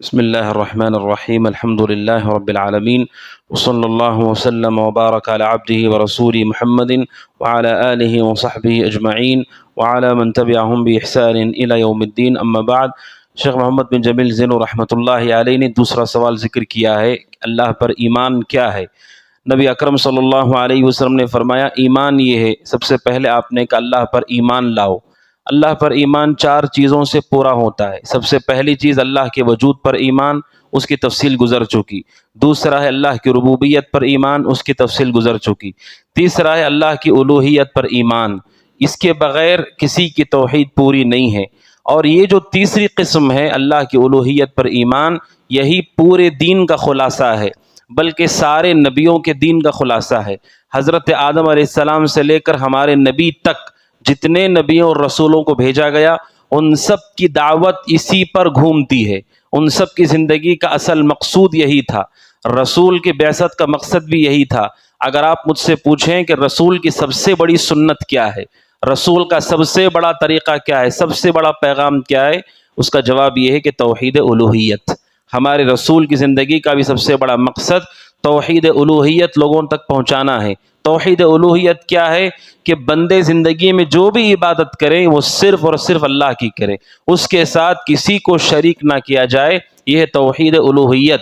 بسم اللہ الرحمن الرحیم الحمد للہ رب العالمین وصلی اللہ وسلم وبارک علی عبدہ ورسولہ محمد وعلی آلہ وصحبہ اجمعین وعلی من تبعہم بإحسان الی یوم الدین اما بعد۔ شیخ محمد بن جمیل زینو رحمۃ اللہ علیہ نے دوسرا سوال ذکر کیا ہے، اللہ پر ایمان کیا ہے؟ نبی اکرم صلی اللہ علیہ وسلم نے فرمایا ایمان یہ ہے، سب سے پہلے آپ نے کہا اللہ پر ایمان لاؤ۔ اللہ پر ایمان چار چیزوں سے پورا ہوتا ہے۔ سب سے پہلی چیز اللہ کے وجود پر ایمان، اس کی تفصیل گزر چکی۔ دوسرا ہے اللہ کی ربوبیت پر ایمان، اس کی تفصیل گزر چکی۔ تیسرا ہے اللہ کی الوہیت پر ایمان، اس کے بغیر کسی کی توحید پوری نہیں ہے۔ اور یہ جو تیسری قسم ہے اللہ کی الوہیت پر ایمان، یہی پورے دین کا خلاصہ ہے، بلکہ سارے نبیوں کے دین کا خلاصہ ہے۔ حضرت آدم علیہ السلام سے لے کر ہمارے نبی تک جتنے نبیوں اور رسولوں کو بھیجا گیا، ان سب کی دعوت اسی پر گھومتی ہے، ان سب کی زندگی کا اصل مقصود یہی تھا۔ رسول کی بعثت کا مقصد بھی یہی تھا۔ اگر آپ مجھ سے پوچھیں کہ رسول کی سب سے بڑی سنت کیا ہے، رسول کا سب سے بڑا طریقہ کیا ہے، سب سے بڑا پیغام کیا ہے، اس کا جواب یہ ہے کہ توحید الوہیت۔ ہمارے رسول کی زندگی کا بھی سب سے بڑا مقصد توحید الوہیت لوگوں تک پہنچانا ہے۔ توحید الوہیت کیا ہے؟ کہ بندے زندگی میں جو بھی عبادت کریں وہ صرف اور صرف اللہ کی کریں، اس کے ساتھ کسی کو شریک نہ کیا جائے۔ یہ ہے توحید الوہیت،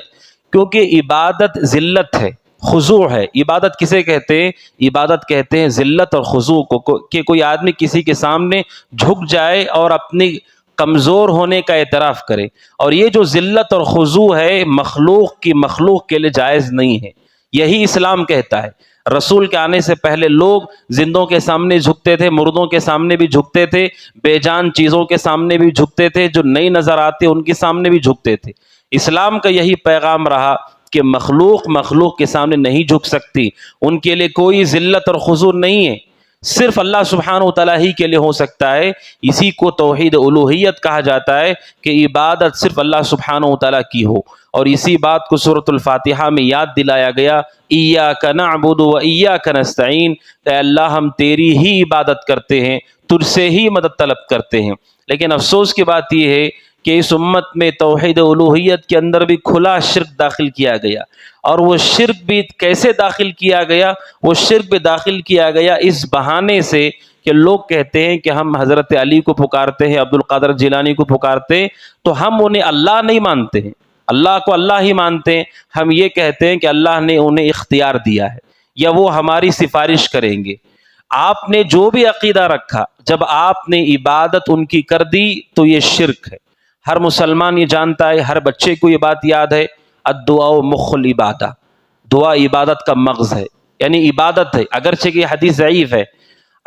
کیونکہ عبادت ذلت ہے، خضوع ہے۔ عبادت کسے کہتے ہیں؟ عبادت کہتے ہیں ذلت اور خضوع کو، کہ کوئی آدمی کسی کے سامنے جھک جائے اور اپنی کمزور ہونے کا اعتراف کرے۔ اور یہ جو ذلت اور خضوع ہے مخلوق کے لیے جائز نہیں ہے۔ یہی اسلام کہتا ہے۔ رسول کے آنے سے پہلے لوگ زندوں کے سامنے جھکتے تھے، مردوں کے سامنے بھی جھکتے تھے، بے جان چیزوں کے سامنے بھی جھکتے تھے، جو نہیں نظر آتے ان کے سامنے بھی جھکتے تھے۔ اسلام کا یہی پیغام رہا کہ مخلوق کے سامنے نہیں جھک سکتی، ان کے لیے کوئی ذلت اور خضوع نہیں ہے، صرف اللہ سبحانہ وتعالی ہی کے لیے ہو سکتا ہے۔ اسی کو توحید الوہیت کہا جاتا ہے، کہ عبادت صرف اللہ سبحانہ وتعالی کی ہو۔ اور اسی بات کو سورۃ الفاتحہ میں یاد دلایا گیا، ایاک نعبد و ایاک نستعین، کہ اللہ ہم تیری ہی عبادت کرتے ہیں، تجھ سے ہی مدد طلب کرتے ہیں۔ لیکن افسوس کی بات یہ ہے کہ اس امت میں توحید الوہیت کے اندر بھی کھلا شرک داخل کیا گیا۔ اور وہ شرک بھی کیسے داخل کیا گیا؟ وہ شرک بھی داخل کیا گیا اس بہانے سے کہ لوگ کہتے ہیں کہ ہم حضرت علی کو پکارتے ہیں، عبد القادر جیلانی کو پکارتے ہیں، تو ہم انہیں اللہ نہیں مانتے ہیں، اللہ کو اللہ ہی مانتے ہیں۔ ہم یہ کہتے ہیں کہ اللہ نے انہیں اختیار دیا ہے، یا وہ ہماری سفارش کریں گے۔ آپ نے جو بھی عقیدہ رکھا، جب آپ نے عبادت ان کی کر دی تو یہ شرک ہے۔ ہر مسلمان یہ جانتا ہے، ہر بچے کو یہ بات یاد ہے، الدعاء مخ العبادہ، دعا عبادت کا مغز ہے، یعنی عبادت ہے۔ اگرچہ کہ یہ حدیث ضعیف ہے،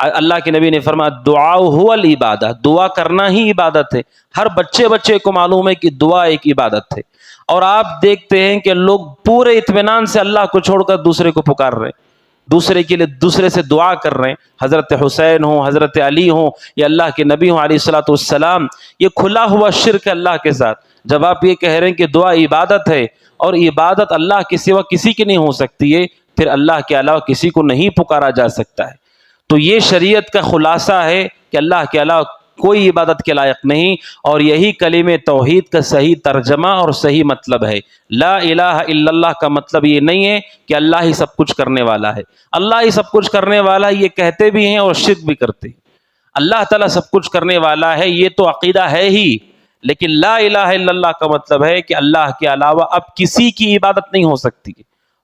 اللہ کے نبی نے فرمایا دعا هو العبادہ، دعا کرنا ہی عبادت ہے۔ ہر بچے کو معلوم ہے کہ دعا ایک عبادت ہے۔ اور آپ دیکھتے ہیں کہ لوگ پورے اطمینان سے اللہ کو چھوڑ کر دوسرے کو پکار رہے ہیں، دوسرے کے لیے دوسرے سے دعا کر رہے ہیں، حضرت حسین ہوں، حضرت علی ہوں، یا اللہ کے نبی ہوں علیہ الصلوۃ والسلام۔ یہ کھلا ہوا شرک ہے اللہ کے ساتھ۔ جب آپ یہ کہہ رہے ہیں کہ دعا عبادت ہے، اور عبادت اللہ کے سوا کسی کی نہیں ہو سکتی ہے، پھر اللہ کے علاوہ کسی کو نہیں پکارا جا سکتا ہے۔ تو یہ شریعت کا خلاصہ ہے کہ اللہ کے علاوہ کوئی عبادت کے لائق نہیں، اور یہی کلمہ توحید کا صحیح ترجمہ اور صحیح مطلب ہے۔ لا الہ الا اللہ کا مطلب یہ نہیں ہے کہ اللہ ہی سب کچھ کرنے والا ہے۔ اللہ ہی سب کچھ کرنے والا یہ کہتے بھی ہیں اور شرک بھی کرتے ہیں۔ اللہ تعالیٰ سب کچھ کرنے والا ہے یہ تو عقیدہ ہے ہی، لیکن لا الہ الا اللہ کا مطلب ہے کہ اللہ کے علاوہ اب کسی کی عبادت نہیں ہو سکتی۔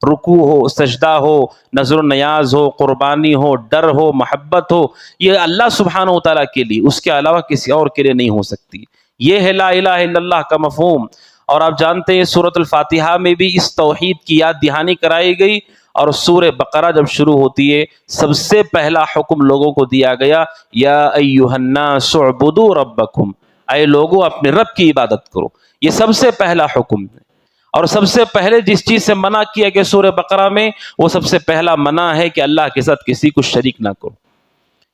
رکوع ہو، سجدہ ہو، نظر و نیاز ہو، قربانی ہو، ڈر ہو، محبت ہو، یہ اللہ سبحانہ وتعالیٰ کے لیے، اس کے علاوہ کسی اور کے لیے نہیں ہو سکتی۔ یہ ہے لا الہ الا اللہ کا مفہوم۔ اور آپ جانتے ہیں سورۃ الفاتحہ میں بھی اس توحید کی یاد دہانی کرائی گئی، اور سورہ بقرہ جب شروع ہوتی ہے سب سے پہلا حکم لوگوں کو دیا گیا، یا ایھا الناس اعبدوا ربکم، اے لوگوں اپنے رب کی عبادت کرو۔ یہ سب سے پہلا حکم ہے۔ اور سب سے پہلے جس چیز سے منع کیا گیا سورہ بقرہ میں، وہ سب سے پہلا منع ہے کہ اللہ کے ساتھ کسی کو شریک نہ کرو۔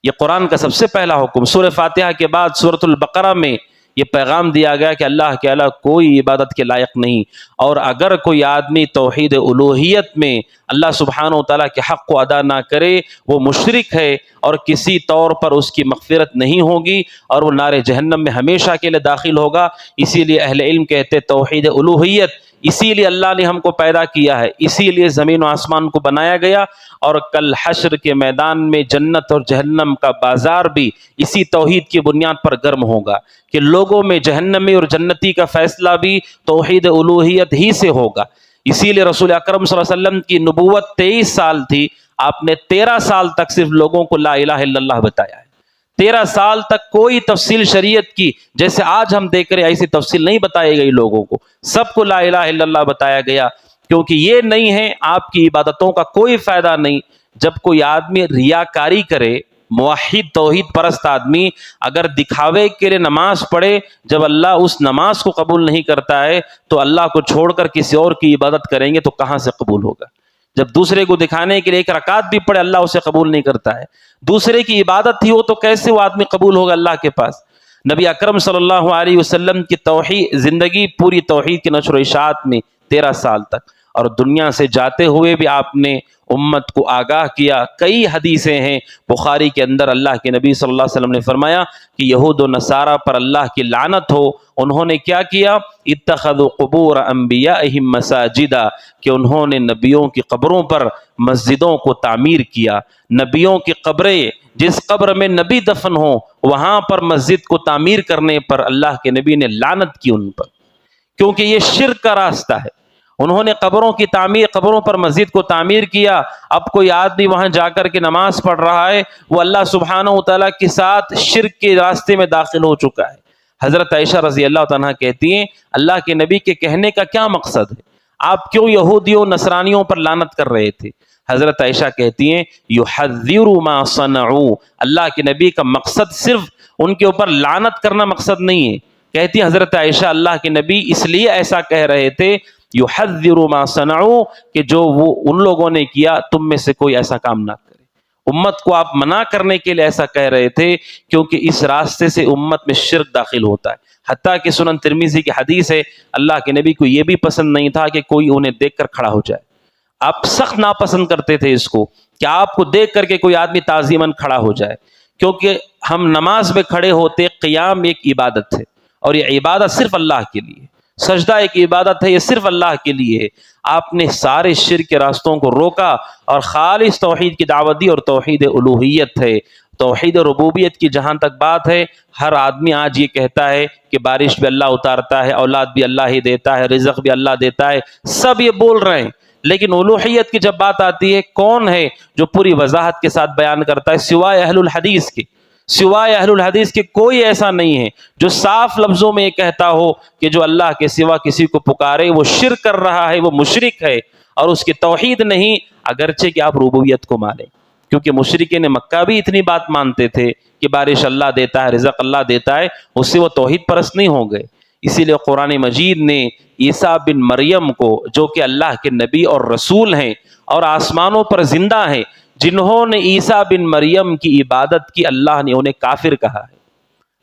یہ قرآن کا سب سے پہلا حکم۔ سورہ فاتحہ کے بعد سورۃ البقرہ میں یہ پیغام دیا گیا کہ اللہ کے علاوہ کوئی عبادت کے لائق نہیں، اور اگر کوئی آدمی توحید الوہیت میں اللہ سبحانہ و تعالیٰ کے حق کو ادا نہ کرے وہ مشرک ہے، اور کسی طور پر اس کی مغفرت نہیں ہوگی اور وہ نار جہنم میں ہمیشہ کے لیے داخل ہوگا۔ اسی لیے اہل علم کہتے توحید الوہیت، اسی لیے اللہ نے ہم کو پیدا کیا ہے، اسی لیے زمین و آسمان کو بنایا گیا، اور کل حشر کے میدان میں جنت اور جہنم کا بازار بھی اسی توحید کی بنیاد پر گرم ہوگا کہ لوگوں میں جہنمی اور جنتی کا فیصلہ بھی توحید الوہیت ہی سے ہوگا۔ اسی لیے رسول اکرم صلی اللہ علیہ وسلم کی نبوت 23 سال تھی، آپ نے 13 سال تک صرف لوگوں کو لا الہ الا اللہ بتایا ہے۔ 13 سال تک کوئی تفصیل شریعت کی جیسے آج ہم دیکھ رہے ایسی تفصیل نہیں بتائی گئی لوگوں کو، سب کو لا الہ الا اللہ بتایا گیا، کیونکہ یہ نہیں ہے آپ کی عبادتوں کا کوئی فائدہ نہیں۔ جب کوئی آدمی ریاکاری کرے، موحد توحید پرست آدمی اگر دکھاوے کے لیے نماز پڑھے، جب اللہ اس نماز کو قبول نہیں کرتا ہے تو اللہ کو چھوڑ کر کسی اور کی عبادت کریں گے تو کہاں سے قبول ہوگا؟ جب دوسرے کو دکھانے کے لیے ایک رکعت بھی پڑھے اللہ اسے قبول نہیں کرتا ہے، دوسرے کی عبادت تھی وہ تو کیسے وہ آدمی قبول ہوگا اللہ کے پاس؟ نبی اکرم صلی اللہ علیہ وسلم کی توحید زندگی پوری توحید کی نشر و اشاعت میں 13 سال تک، اور دنیا سے جاتے ہوئے بھی آپ نے امت کو آگاہ کیا۔ کئی حدیثیں ہیں بخاری کے اندر، اللہ کے نبی صلی اللہ علیہ وسلم نے فرمایا کہ یہود و نصارہ پر اللہ کی لعنت ہو، انہوں نے کیا کیا؟ اتخذوا قبور انبیائہم مساجدا، کہ انہوں نے نبیوں کی قبروں پر مسجدوں کو تعمیر کیا۔ نبیوں کی قبریں، جس قبر میں نبی دفن ہوں وہاں پر مسجد کو تعمیر کرنے پر اللہ کے نبی نے لعنت کی ان پر، کیونکہ یہ شرک کا راستہ ہے۔ انہوں نے قبروں کی تعمیر، قبروں پر مسجد کو تعمیر کیا۔ اب کوئی آدمی وہاں جا کر کے نماز پڑھ رہا ہے، وہ اللہ سبحانہ و تعالیٰ کے ساتھ شرک کے راستے میں داخل ہو چکا ہے۔ حضرت عائشہ رضی اللہ تعالیٰ کہتی ہیں اللہ کے نبی کے کہنے کا کیا مقصد ہے؟ آپ کیوں یہودیوں نصرانیوں پر لعنت کر رہے تھے؟ حضرت عائشہ کہتی ہیں یحذر ما صنعوا، اللہ کے نبی کا مقصد صرف ان کے اوپر لعنت کرنا مقصد نہیں ہے۔ کہتی حضرت عائشہ اللہ کے نبی اس لیے ایسا کہہ رہے تھے یحذر ما صنعوا، کہ جو وہ ان لوگوں نے کیا تم میں سے کوئی ایسا کام نہ کرے۔ امت کو آپ منع کرنے کے لیے ایسا کہہ رہے تھے کیونکہ اس راستے سے امت میں شرک داخل ہوتا ہے۔ حتیٰ کہ سنن ترمذی کی حدیث ہے اللہ کے نبی کو یہ بھی پسند نہیں تھا کہ کوئی انہیں دیکھ کر کھڑا ہو جائے۔ آپ سخت ناپسند کرتے تھے اس کو کہ آپ کو دیکھ کر کے کوئی آدمی تعظیماً کھڑا ہو جائے، کیونکہ ہم نماز میں کھڑے ہوتے، قیام ایک عبادت ہے اور یہ عبادت صرف اللہ کے لیے، سجدہ ایک عبادت ہے، یہ صرف اللہ کے لیے ہے۔ آپ نے سارے شرک کے راستوں کو روکا اور خالص توحید کی دعوت دی، اور توحید الوہیت ہے۔ توحید ربوبیت کی جہاں تک بات ہے، ہر آدمی آج یہ کہتا ہے کہ بارش بھی اللہ اتارتا ہے، اولاد بھی اللہ ہی دیتا ہے، رزق بھی اللہ دیتا ہے، سب یہ بول رہے ہیں، لیکن الوہیت کی جب بات آتی ہے کون ہے جو پوری وضاحت کے ساتھ بیان کرتا ہے؟ سوائے اہل الحدیث کے، سوائے اہل الحدیث کے کوئی ایسا نہیں ہے جو صاف لفظوں میں یہ کہتا ہو کہ جو اللہ کے سوا کسی کو پکارے وہ شرک کر رہا ہے، وہ مشرک ہے، اور اس کی توحید نہیں، اگرچہ کہ آپ ربوبیت کو مانیں۔ کیونکہ مشرکین مکہ بھی اتنی بات مانتے تھے کہ بارش اللہ دیتا ہے، رزق اللہ دیتا ہے، اس سے وہ توحید پرست نہیں ہو گئے۔ اسی لیے قرآن مجید نے عیسیٰ بن مریم کو، جو کہ اللہ کے نبی اور رسول ہیں اور آسمانوں پر زندہ ہیں، جنہوں نے عیسیٰ بن مریم کی عبادت کی، اللہ نے انہیں کافر کہا ہے۔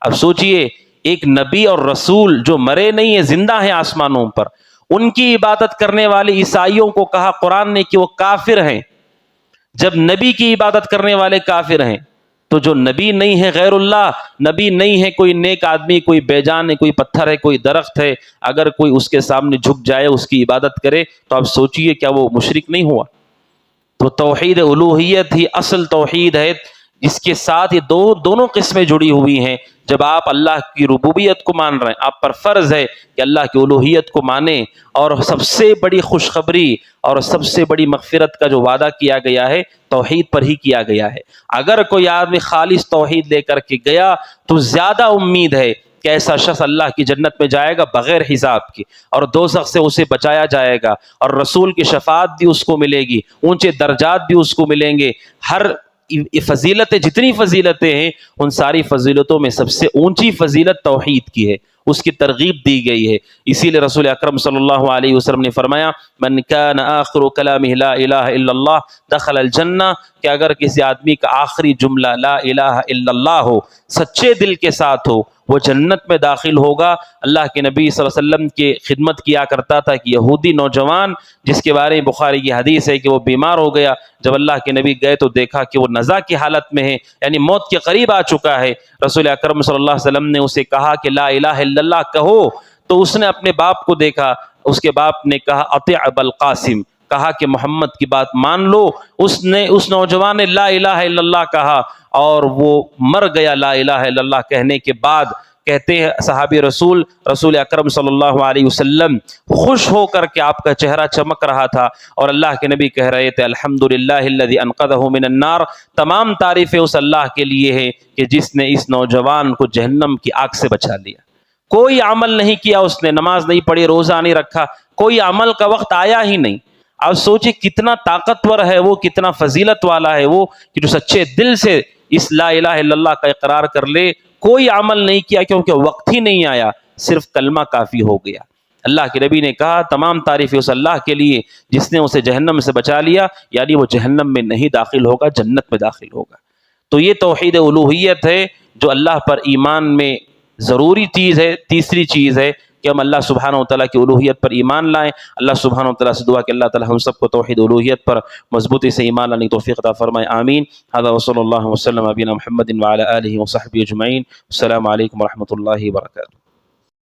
اب سوچئے ایک نبی اور رسول جو مرے نہیں ہیں، زندہ ہیں آسمانوں پر، ان کی عبادت کرنے والے عیسائیوں کو کہا قرآن نے کہ وہ کافر ہیں۔ جب نبی کی عبادت کرنے والے کافر ہیں تو جو نبی نہیں ہے، غیر اللہ نبی نہیں ہے، کوئی نیک آدمی، کوئی بے جان ہے، کوئی پتھر ہے، کوئی درخت ہے، اگر کوئی اس کے سامنے جھک جائے، اس کی عبادت کرے، تو آپ سوچئے کیا وہ مشرک نہیں ہوا؟ تو توحید الوہیت ہی اصل توحید ہے، اس کے ساتھ یہ دونوں قسمیں جڑی ہوئی ہیں۔ جب آپ اللہ کی ربوبیت کو مان رہے ہیں، آپ پر فرض ہے کہ اللہ کی الوہیت کو مانیں، اور سب سے بڑی خوشخبری اور سب سے بڑی مغفرت کا جو وعدہ کیا گیا ہے توحید پر ہی کیا گیا ہے۔ اگر کوئی آدمی خالص توحید لے کر کے گیا تو زیادہ امید ہے کہ ایسا شخص اللہ کی جنت میں جائے گا بغیر حساب کے، اور دوزخ سے اسے بچایا جائے گا، اور رسول کی شفاعت بھی اس کو ملے گی، اونچے درجات بھی اس کو ملیں گے۔ ہر فضیلتیں، جتنی فضیلتیں ہیں ان ساری فضیلتوں میں سب سے اونچی فضیلت توحید کی ہے، اس کی ترغیب دی گئی ہے۔ اسی لیے رسول اکرم صلی اللہ علیہ وسلم نے فرمایا من کان آخر کلامہ لا الہ الا اللہ دخل الجنہ، کہ اگر کسی آدمی کا آخری جملہ لا الہ الا اللہ ہو، سچے دل کے ساتھ ہو، وہ جنت میں داخل ہوگا۔ اللہ کے نبی صلی اللہ علیہ وسلم کی خدمت کیا کرتا تھا کہ یہودی نوجوان جس کے بارے میں بخاری کی حدیث ہے کہ وہ بیمار ہو گیا، جب اللہ کے نبی گئے تو دیکھا کہ وہ نزع کی حالت میں ہے، یعنی موت کے قریب آ چکا ہے۔ رسول اکرم صلی اللہ علیہ وسلم نے اسے کہا کہ لا الہ الا اللہ کہو، تو اس نے اپنے باپ کو دیکھا، اس کے باپ نے کہا اطیع ابا القاسم، کہا کہ محمد کی بات مان لو۔ اس نوجوان نے لا الہ الا اللہ کہا اور وہ مر گیا لا الہ الا اللہ کہنے کے بعد۔ کہتے ہیں صحابی رسول اکرم صلی اللہ علیہ وسلم خوش ہو کر کے آپ کا چہرہ چمک رہا تھا، اور اللہ کے نبی کہہ رہے تھے الحمدللہ الذی انقذہ من النار، تمام تعریفیں اس اللہ کے لیے ہے کہ جس نے اس نوجوان کو جہنم کی آگ سے بچا لیا۔ کوئی عمل نہیں کیا اس نے، نماز نہیں پڑھی، روزہ نہیں رکھا، کوئی عمل کا وقت آیا ہی نہیں۔ آپ سوچیں کتنا طاقتور ہے وہ، کتنا فضیلت والا ہے وہ کہ جو سچے دل سے اس لا الہ الا اللہ کا اقرار کر لے، کوئی عمل نہیں کیا کیونکہ وقت ہی نہیں آیا، صرف کلمہ کافی ہو گیا۔ اللہ کے نبی نے کہا تمام تعریفیں اس اللہ کے لیے جس نے اسے جہنم سے بچا لیا، یعنی وہ جہنم میں نہیں داخل ہوگا، جنت میں داخل ہوگا۔ تو یہ توحید الوہیت ہے جو اللہ پر ایمان میں ضروری چیز ہے۔ تیسری چیز ہے کہ ہم اللہ سبحانہ وتعالیٰ کی الوہیت پر ایمان لائیں۔ اللہ سبحانہ وتعالیٰ سے دعا کہ اللہ تعالیٰ ہم سب کو توحید الوہیت پر مضبوطی سے ایمان لانے کی توفیق عطا فرمائے، آمین۔ ھذا وصلی اللہ وسلم علی نبینا محمد وعلی آلہ وصحبہ اجمعین۔ السلام علیکم ورحمۃ اللہ وبرکاتہ۔